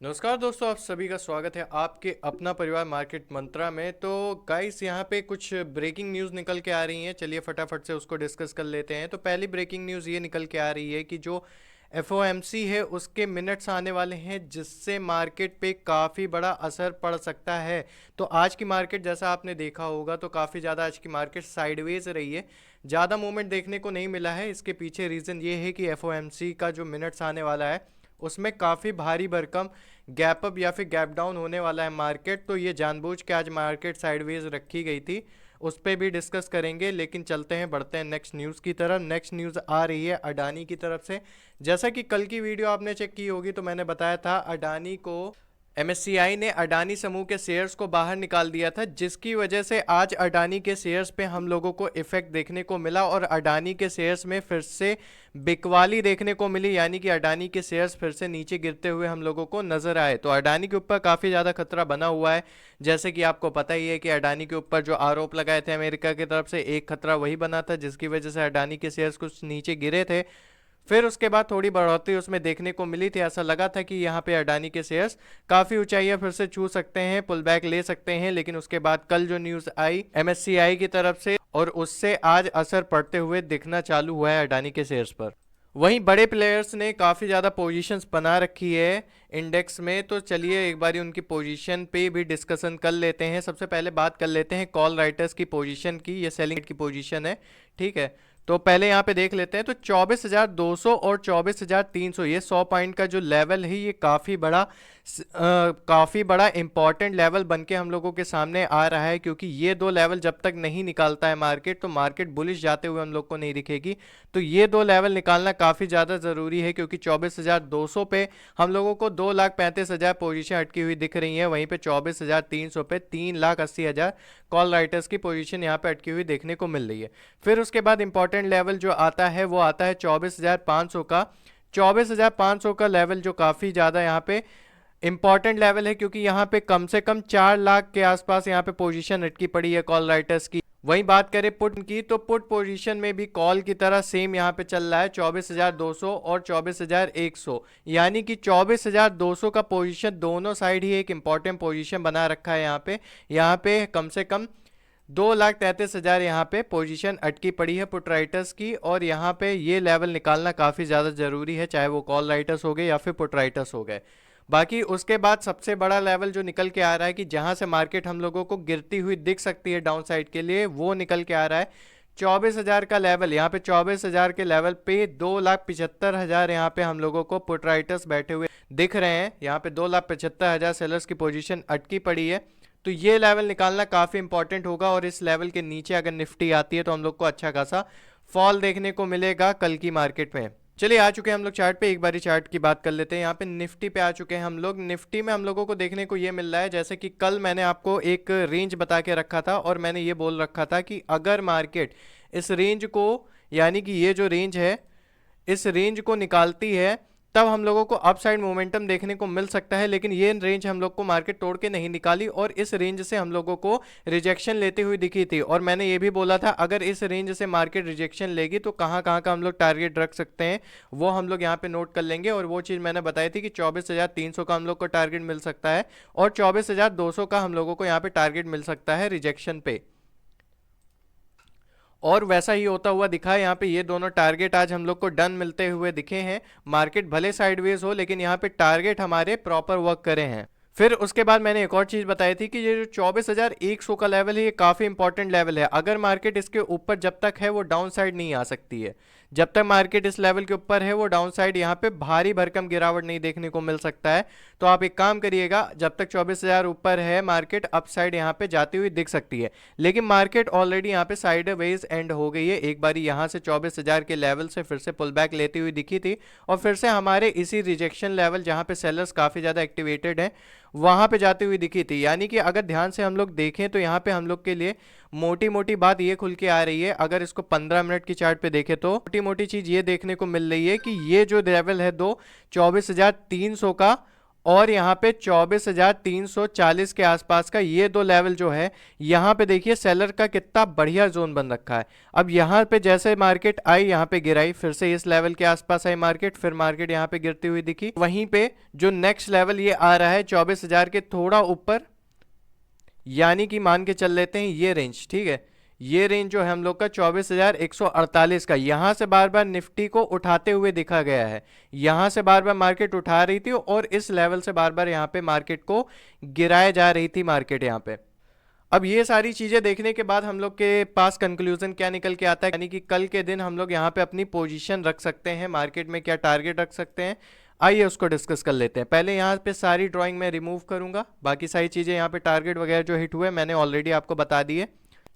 नमस्कार दोस्तों, आप सभी का स्वागत है आपके अपना परिवार मार्केट मंत्रा में। तो गाइस, यहाँ पे कुछ ब्रेकिंग न्यूज़ निकल के आ रही हैं। चलिए फटाफट से उसको डिस्कस कर लेते हैं। तो पहली ब्रेकिंग न्यूज़ ये निकल के आ रही है कि जो एफओएमसी है उसके मिनट्स आने वाले हैं, जिससे मार्केट पे काफ़ी बड़ा असर पड़ सकता है। तो आज की मार्केट जैसा आपने देखा होगा तो काफ़ी ज़्यादा आज की मार्केट साइडवेज रही है, ज़्यादा मूवमेंट देखने को नहीं मिला है। इसके पीछे रीज़न ये है कि एफओएमसी का जो मिनट्स आने वाला है उसमें काफ़ी भारी भरकम गैप अप या फिर गैप डाउन होने वाला है मार्केट। तो ये जानबूझ के आज मार्केट साइडवेज रखी गई थी, उस पर भी डिस्कस करेंगे। लेकिन चलते हैं, बढ़ते हैं नेक्स्ट न्यूज़ की तरफ। नेक्स्ट न्यूज़ आ रही है अडानी की तरफ से। जैसा कि कल की वीडियो आपने चेक की होगी तो मैंने बताया था अडानी को एमएससीआई ने अडानी समूह के शेयर्स को बाहर निकाल दिया था, जिसकी वजह से आज अडानी के शेयर्स पे हम लोगों को इफेक्ट देखने को मिला और अडानी के शेयर्स में फिर से बिकवाली देखने को मिली, यानी कि अडानी के शेयर्स फिर से नीचे गिरते हुए हम लोगों को नजर आए। तो अडानी के ऊपर काफ़ी ज़्यादा खतरा बना हुआ है। जैसे कि आपको पता ही है कि अडानी के ऊपर जो आरोप लगाए थे अमेरिका की तरफ से, एक खतरा वही बना था जिसकी वजह से अडानी के शेयर्स कुछ नीचे गिरे थे। फिर उसके बाद थोड़ी बढ़ोतरी उसमें देखने को मिली थी। ऐसा लगा था कि यहाँ पे अडानी के शेयर्स काफ़ी ऊंचाइयां फिर से छू सकते हैं, पुल बैक ले सकते हैं। लेकिन उसके बाद कल जो न्यूज़ आई एमएससीआई की तरफ से, और उससे आज असर पड़ते हुए दिखना चालू हुआ है अडानी के शेयर्स पर। वहीं बड़े प्लेयर्स ने काफ़ी ज़्यादा पोजीशंस बना रखी है इंडेक्स में। तो चलिए एक बारी उनकी पोजीशन पे भी डिस्कशन कर लेते हैं। सबसे पहले बात कर लेते हैं कॉल राइटर्स की पोजीशन की। ये सेलिंग की पोजीशन है, ठीक है। तो पहले यहाँ पे देख लेते हैं। तो 24,200 और 24,300, ये 100 पॉइंट का जो लेवल है ये काफ़ी बड़ा इंपॉर्टेंट लेवल बन के हम लोगों के सामने आ रहा है, क्योंकि ये दो लेवल जब तक नहीं निकालता है मार्केट तो मार्केट बुलिश जाते हुए हम लोग को नहीं दिखेगी। तो ये दो लेवल निकालना काफ़ी ज़्यादा ज़रूरी है, क्योंकि 24,200 पे हम लोगों को 2,35,000 पोजीशन अटकी हुई दिख रही है। वहीं पे 24,300 पे 3,80,000 कॉल राइटर्स की पोजीशन यहाँ पे अटकी हुई देखने को मिल रही है। फिर उसके बाद इंपॉर्टेंट लेवल जो आता है वो आता है 24,500 का। 24,500 का लेवल जो काफ़ी ज़्यादा यहाँ पे इंपॉर्टेंट लेवल है, क्योंकि यहाँ पे कम से कम 4 लाख के आसपास यहाँ पे पोजीशन अटकी पड़ी है कॉल राइटर्स की। वहीं बात करें पुट की, तो पुट पोजीशन में भी कॉल की तरह सेम यहाँ पे चल रहा है 24,200 और 24,100, यानी कि 24,200 का पोजीशन दोनों साइड ही एक इंपॉर्टेंट पोजीशन बना रखा है। यहाँ पे कम से कम 2,33,000 यहाँ पे पोजीशन अटकी पड़ी है पुट राइटर्स की। और यहाँ पे ये लेवल निकालना काफ़ी ज़्यादा ज़रूरी है, चाहे वो कॉल राइटर्स हो गए या फिर पुट राइटर्स हो गए। बाकी उसके बाद सबसे बड़ा लेवल जो निकल के आ रहा है कि जहां से मार्केट हम लोगों को गिरती हुई दिख सकती है डाउन साइड के लिए, वो निकल के आ रहा है 24,000 का लेवल। यहाँ पे 24,000 के लेवल पे 2,75,000 यहाँ पे हम लोगों को पुट राइटर्स बैठे हुए दिख रहे हैं। यहाँ पे 2,75,000 सेलर्स की पोजीशन अटकी पड़ी है। तो ये लेवल निकालना काफ़ी इंपॉर्टेंट होगा, और इस लेवल के नीचे अगर निफ्टी आती है तो हम लोग को अच्छा खासा फॉल देखने को मिलेगा कल की मार्केट में। चलिए आ चुके हैं हम लोग चार्ट पे, एक बारी चार्ट की बात कर लेते हैं। यहाँ पे निफ्टी पे आ चुके हैं हम लोग। निफ्टी में हम लोगों को देखने को ये मिल रहा है, जैसे कि कल मैंने आपको एक रेंज बता के रखा था और मैंने ये बोल रखा था कि अगर मार्केट इस रेंज को, यानी कि ये जो रेंज है इस रेंज को निकालती है तब हम लोगों को अपसाइड मोमेंटम देखने को मिल सकता है। लेकिन ये रेंज हम लोग को मार्केट तोड़ के नहीं निकाली और इस रेंज से हम लोगों को रिजेक्शन लेती हुई दिखी थी। और मैंने ये भी बोला था अगर इस रेंज से मार्केट रिजेक्शन लेगी तो कहाँ कहाँ का हम लोग टारगेट रख सकते हैं, वो हम लोग यहाँ पे नोट कर लेंगे। और वो चीज़ मैंने बताई थी कि 24,300 का हम लोग को टारगेट मिल सकता है और 24,200 का हम लोगों को यहाँ पे टारगेट मिल सकता है रिजेक्शन पे। और वैसा ही होता हुआ दिखा है। यहाँ पे ये दोनों टारगेट आज हम लोग को डन मिलते हुए दिखे हैं। मार्केट भले साइडवेज हो लेकिन यहाँ पे टारगेट हमारे प्रॉपर वर्क करे हैं। फिर उसके बाद मैंने एक और चीज़ बताई थी कि ये जो 24,100 का लेवल है ये काफ़ी इंपॉर्टेंट लेवल है। अगर मार्केट इसके ऊपर जब तक है वो डाउन साइड नहीं आ सकती है। जब तक मार्केट इस लेवल के ऊपर है वो डाउन साइड यहाँ पे भारी भरकम गिरावट नहीं देखने को मिल सकता है। तो आप एक काम करिएगा, जब तक 24,000 ऊपर है मार्केट अप साइड यहाँ पे जाती हुई दिख सकती है। लेकिन मार्केट ऑलरेडी यहाँ पे साइड वेज एंड हो गई है। एक बारी यहाँ से 24,000 के लेवल से फिर से पुल बैक लेती हुई दिखी थी और फिर से हमारे इसी रिजेक्शन लेवल जहाँ पे सेलर्स काफ़ी ज़्यादा एक्टिवेटेड हैं वहां पे जाती हुई दिखी थी। यानी कि अगर ध्यान से हम लोग देखें तो यहाँ पे हम लोग के लिए मोटी मोटी बात ये खुल के आ रही है। अगर इसको 15 मिनट की चार्ट पे देखें तो मोटी मोटी चीज ये देखने को मिल रही है कि ये जो लेवल है 24,300 का और यहाँ पे 24,340 के आसपास का ये दो लेवल जो है, यहाँ पे देखिए सेलर का कितना बढ़िया जोन बन रखा है। अब यहाँ पे जैसे मार्केट आई, यहाँ पे गिराई, फिर से इस लेवल के आसपास आई मार्केट, फिर मार्केट यहाँ पे गिरती हुई दिखी। वहीं पे जो नेक्स्ट लेवल ये आ रहा है 24,000 के थोड़ा ऊपर, यानी कि मान के चल लेते हैं ये रेंज, ठीक है, ये रेंज जो है हम लोग का 24,148 का, यहां से बार बार निफ्टी को उठाते हुए दिखा गया है। यहां से बार बार मार्केट उठा रही थी और इस लेवल से बार बार यहां पे मार्केट को गिराया जा रही थी मार्केट यहां पे। अब ये सारी चीजें देखने के बाद हम लोग के पास कंक्लूजन क्या निकल के आता है, यानी कि कल के दिन हम लोग यहाँ पे अपनी पोजीशन रख सकते हैं, मार्केट में क्या टारगेट रख सकते हैं, आइए उसको डिस्कस कर लेते हैं। पहले यहाँ पे सारी ड्राइंग मैं रिमूव करूंगा, बाकी सारी चीजें यहाँ पे टारगेट वगैरह जो हिट हुए मैंने ऑलरेडी आपको बता दिए।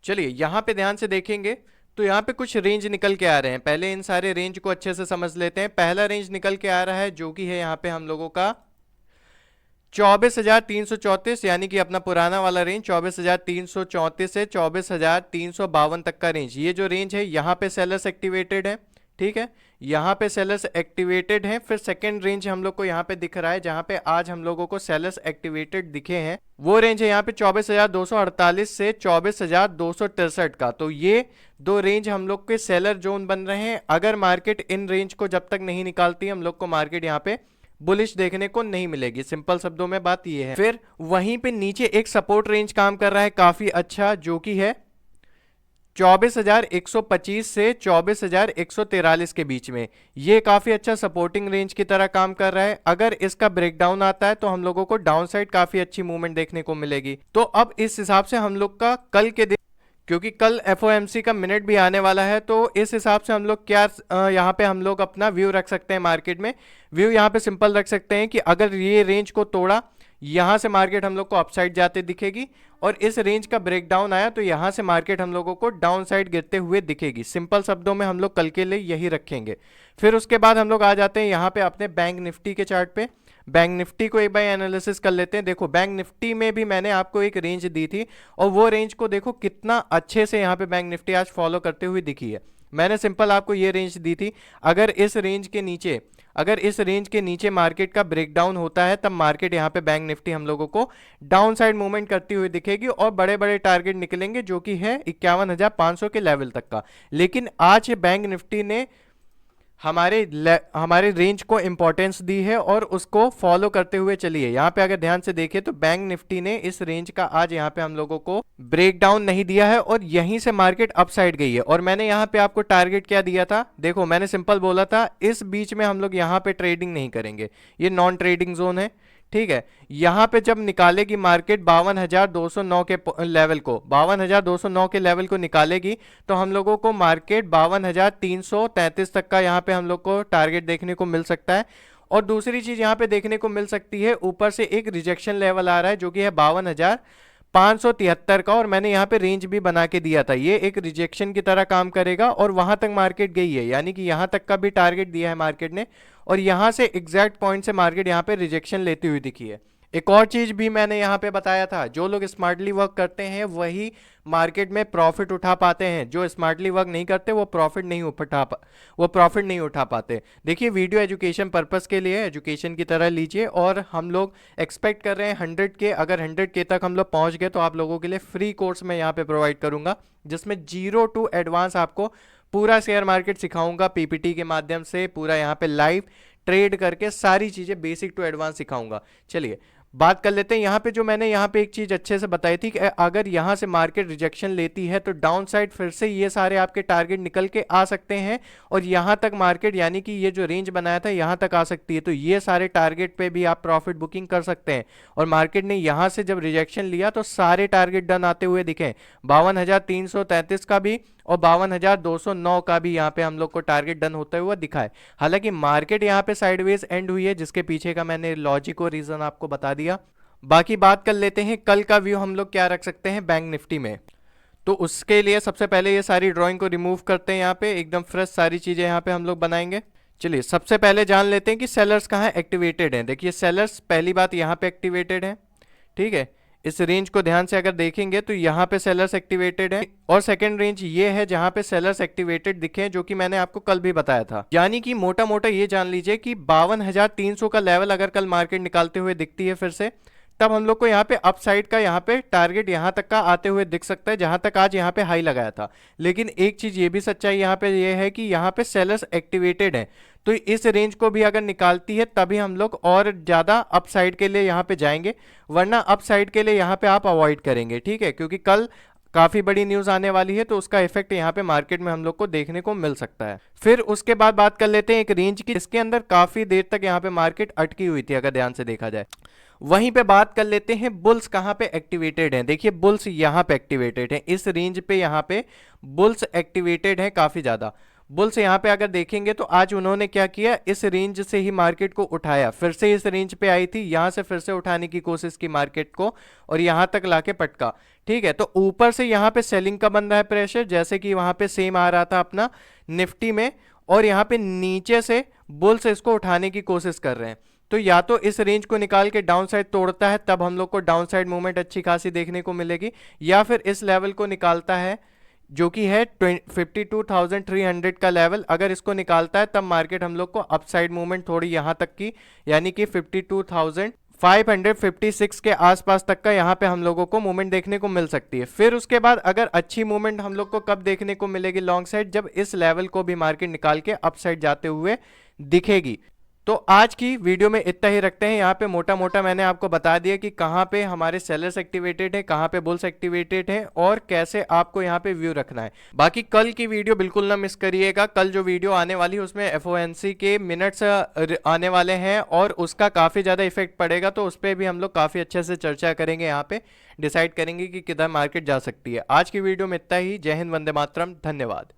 चलिए यहाँ पे ध्यान से देखेंगे तो यहाँ पे कुछ रेंज निकल के आ रहे हैं। पहले इन सारे रेंज को अच्छे से समझ लेते हैं। पहला रेंज निकल के आ रहा है जो कि है यहाँ पे हम लोगों का 24,334, यानी कि अपना पुराना वाला रेंज 24,334 से 24,352 तक का रेंज। ये जो रेंज है यहाँ पे सेलर्स एक्टिवेटेड है, ठीक है, यहाँ पे सेलर्स एक्टिवेटेड हैं। फिर सेकंड रेंज हम लोग को यहाँ पे दिख रहा है, जहाँ पे आज हम लोगों को सेलर्स एक्टिवेटेड दिखे हैं, वो रेंज है यहाँ पे 24,248 से 24,263 का। तो ये दो रेंज हम लोग के सेलर जोन बन रहे हैं। अगर मार्केट इन रेंज को जब तक नहीं निकालती, हम लोग को मार्केट यहाँ पे बुलिश देखने को नहीं मिलेगी। सिंपल शब्दों में बात ये है। फिर वहीं पे नीचे एक सपोर्ट रेंज काम कर रहा है काफी अच्छा, जो कि है 24,125 से 24,143 के बीच में। ये काफी अच्छा सपोर्टिंग रेंज की तरह काम कर रहा है। अगर इसका ब्रेकडाउन आता है तो हम लोगों को डाउन साइड काफी अच्छी मूवमेंट देखने को मिलेगी। तो अब इस हिसाब से हम लोग का कल के दिन, क्योंकि कल FOMC का मिनट भी आने वाला है, तो इस हिसाब से हम लोग क्या यहाँ पे हम लोग अपना व्यू रख सकते हैं मार्केट में। व्यू यहाँ पे सिंपल रख सकते हैं कि अगर ये रेंज को तोड़ा, यहां से मार्केट हम लोग को अपसाइड जाते दिखेगी, और इस रेंज का ब्रेकडाउन आया तो यहां से मार्केट हम लोगों को डाउन साइड गिरते हुए दिखेगी। सिंपल शब्दों में हम लोग कल के लिए यही रखेंगे। फिर उसके बाद हम लोग आ जाते हैं यहाँ पे अपने बैंक निफ्टी के चार्ट पे। बैंक निफ्टी को एक बार एनालिसिस कर लेते हैं। देखो बैंक निफ्टी में भी मैंने आपको एक रेंज दी थी, और वो रेंज को देखो कितना अच्छे से यहाँ पे बैंक निफ्टी आज फॉलो करते हुए दिखी है। मैंने सिंपल आपको ये रेंज दी थी, अगर इस रेंज के नीचे मार्केट का ब्रेकडाउन होता है, तब मार्केट यहाँ पे बैंक निफ्टी हम लोगों को डाउन साइड मूवमेंट करती हुई दिखेगी, और बड़े बड़े टारगेट निकलेंगे जो कि है 51,500 के लेवल तक का। लेकिन आज बैंक निफ्टी ने हमारे रेंज को इंपॉर्टेंस दी है और उसको फॉलो करते हुए चलिए। यहाँ पे अगर ध्यान से देखें तो बैंक निफ्टी ने इस रेंज का आज यहाँ पे हम लोगों को ब्रेकडाउन नहीं दिया है, और यहीं से मार्केट अपसाइड गई है। और मैंने यहाँ पे आपको टारगेट क्या दिया था, देखो मैंने सिंपल बोला था इस बीच में हम लोग यहाँ पे ट्रेडिंग नहीं करेंगे, ये नॉन ट्रेडिंग जोन है, ठीक है। यहां पे जब निकालेगी मार्केट 52,209 के लेवल को, 52,209 के लेवल को निकालेगी, तो हम लोगों को मार्केट 52,333 तक का यहां पे हम लोग को टारगेट देखने को मिल सकता है। और दूसरी चीज यहां पे देखने को मिल सकती है, ऊपर से एक रिजेक्शन लेवल आ रहा है जो कि है 52,573 का, और मैंने यहाँ पे रेंज भी बना के दिया था। ये एक रिजेक्शन की तरह काम करेगा, और वहां तक मार्केट गई है, यानी कि यहां तक का भी टारगेट दिया है मार्केट ने, और यहां से एग्जैक्ट पॉइंट से मार्केट यहाँ पे रिजेक्शन लेती हुई दिखी है। एक और चीज भी मैंने यहाँ पे बताया था, जो लोग स्मार्टली वर्क करते हैं वही मार्केट में प्रॉफिट उठा पाते हैं, जो स्मार्टली वर्क नहीं करते वो प्रॉफिट नहीं उठा पाते। देखिए वीडियो एजुकेशन पर्पस के लिए, एजुकेशन की तरह लीजिए, और हम लोग एक्सपेक्ट कर रहे हैं 100 के, अगर 100 के तक हम लोग पहुंच गए तो आप लोगों के लिए फ्री कोर्स मैं यहाँ पे प्रोवाइड करूंगा, जिसमें 0 to एडवांस आपको पूरा शेयर मार्केट सिखाऊंगा, PPT के माध्यम से पूरा यहाँ पे लाइव ट्रेड करके सारी चीजें बेसिक टू एडवांस सिखाऊंगा। चलिए बात कर लेते हैं। यहाँ पे जो मैंने यहाँ पे एक चीज अच्छे से बताई थी कि अगर यहाँ से मार्केट रिजेक्शन लेती है तो डाउन साइड फिर से ये सारे आपके टारगेट निकल के आ सकते हैं, और यहाँ तक मार्केट, यानी कि ये जो रेंज बनाया था यहाँ तक आ सकती है। तो ये सारे टारगेट पे भी आप प्रॉफिट बुकिंग कर सकते हैं। और मार्केट ने यहाँ से जब रिजेक्शन लिया तो सारे टारगेट डन आते हुए दिखे, 52,333 का भी और 52,209 का भी यहाँ पे हम लोग को टारगेट डन होता हुआ दिखा है। हालांकि मार्केट यहाँ पे साइडवेज एंड हुई है, जिसके पीछे का मैंने लॉजिक और रीजन आपको बता दिया। बाकी बात कर लेते हैं कल का व्यू हम लोग क्या रख सकते हैं बैंक निफ्टी में। तो उसके लिए सबसे पहले ये सारी ड्राइंग को रिमूव करते हैं, यहाँ पे एकदम फ्रेश सारी चीजें यहाँ पे हम लोग बनाएंगे। चलिए सबसे पहले जान लेते हैं कि सेलर्स कहाँ एक्टिवेटेड हैं। देखिए सेलर्स पहली बात यहाँ पे एक्टिवेटेड है, ठीक है, इस रेंज को ध्यान से अगर देखेंगे तो यहाँ पे सेलर्स एक्टिवेटेड है, और सेकंड रेंज ये है जहां पे सेलर्स एक्टिवेटेड दिखे हैं, जो कि मैंने आपको कल भी बताया था। यानी कि मोटा मोटा ये जान लीजिए कि 52,300 का लेवल अगर कल मार्केट निकालते हुए दिखती है फिर से, तब हम लोग को यहाँ पे अपसाइड का यहाँ पे टारगेट यहाँ तक का आते हुए दिख सकता है, जहां तक आज यहाँ पे हाई लगाया था। लेकिन एक चीज ये भी सच्चाई यहाँ पे ये है कि यहाँ पे सेलर्स एक्टिवेटेड है, तो इस रेंज को भी अगर निकालती है तभी हम लोग और ज्यादा अपसाइड के लिए यहाँ पे जाएंगे, वरना अपसाइड के लिए यहाँ पे आप अवॉइड करेंगे, ठीक है, क्योंकि कल काफी बड़ी न्यूज आने वाली है, तो उसका इफेक्ट यहाँ पे मार्केट में हम लोग को देखने को मिल सकता है। फिर उसके बाद बात कर लेते हैं एक रेंज की, इसके अंदर काफी देर तक यहाँ पे मार्केट अटकी हुई थी अगर ध्यान से देखा जाए। वहीं पे बात कर लेते हैं बुल्स कहाँ पे एक्टिवेटेड हैं। देखिए बुल्स यहाँ पे एक्टिवेटेड हैं, इस रेंज पे यहाँ पे बुल्स एक्टिवेटेड है काफी ज्यादा। बुल्स यहाँ पे अगर देखेंगे तो आज उन्होंने क्या किया, इस रेंज से ही मार्केट को उठाया, फिर से इस रेंज पे आई थी, यहां से फिर से उठाने की कोशिश की मार्केट को और यहां तक लाके पटका, ठीक है। तो ऊपर से यहाँ पे सेलिंग का बन रहा है प्रेशर, जैसे कि वहां पे सेम आ रहा था अपना निफ्टी में, और यहाँ पे नीचे से बुल्स इसको उठाने की कोशिश कर रहे हैं। तो या तो इस रेंज को निकाल के डाउन साइड तोड़ता है, तब हम लोग को डाउन साइड मूवमेंट अच्छी खासी देखने को मिलेगी, या फिर इस लेवल को निकालता है जो कि है 52,300 का लेवल, अगर इसको निकालता है तब मार्केट हम लोग को अपसाइड मूवमेंट थोड़ी यहां तक की, यानी कि 52,556 के आसपास तक का यहाँ पे हम लोगों को मूवमेंट देखने को मिल सकती है। फिर उसके बाद अगर अच्छी मूवमेंट हम लोग को कब देखने को मिलेगी लॉन्ग साइड, जब इस लेवल को भी मार्केट निकाल के अपसाइड जाते हुए दिखेगी। तो आज की वीडियो में इतना ही रखते हैं। यहाँ पे मोटा मोटा मैंने आपको बता दिया कि कहाँ पे हमारे सेलर्स एक्टिवेटेड है, कहाँ पे बुल्स एक्टिवेटेड है, और कैसे आपको यहाँ पे व्यू रखना है। बाकी कल की वीडियो बिल्कुल ना मिस करिएगा, कल जो वीडियो आने वाली है उसमें FOMC के मिनट्स आने वाले हैं और उसका काफ़ी ज़्यादा इफेक्ट पड़ेगा, तो उस पर भी हम लोग काफ़ी अच्छे से चर्चा करेंगे, यहाँ पे डिसाइड करेंगे कि किधर मार्केट जा सकती है। आज की वीडियो में इतना ही। जय हिंद, वंदे मातरम, धन्यवाद।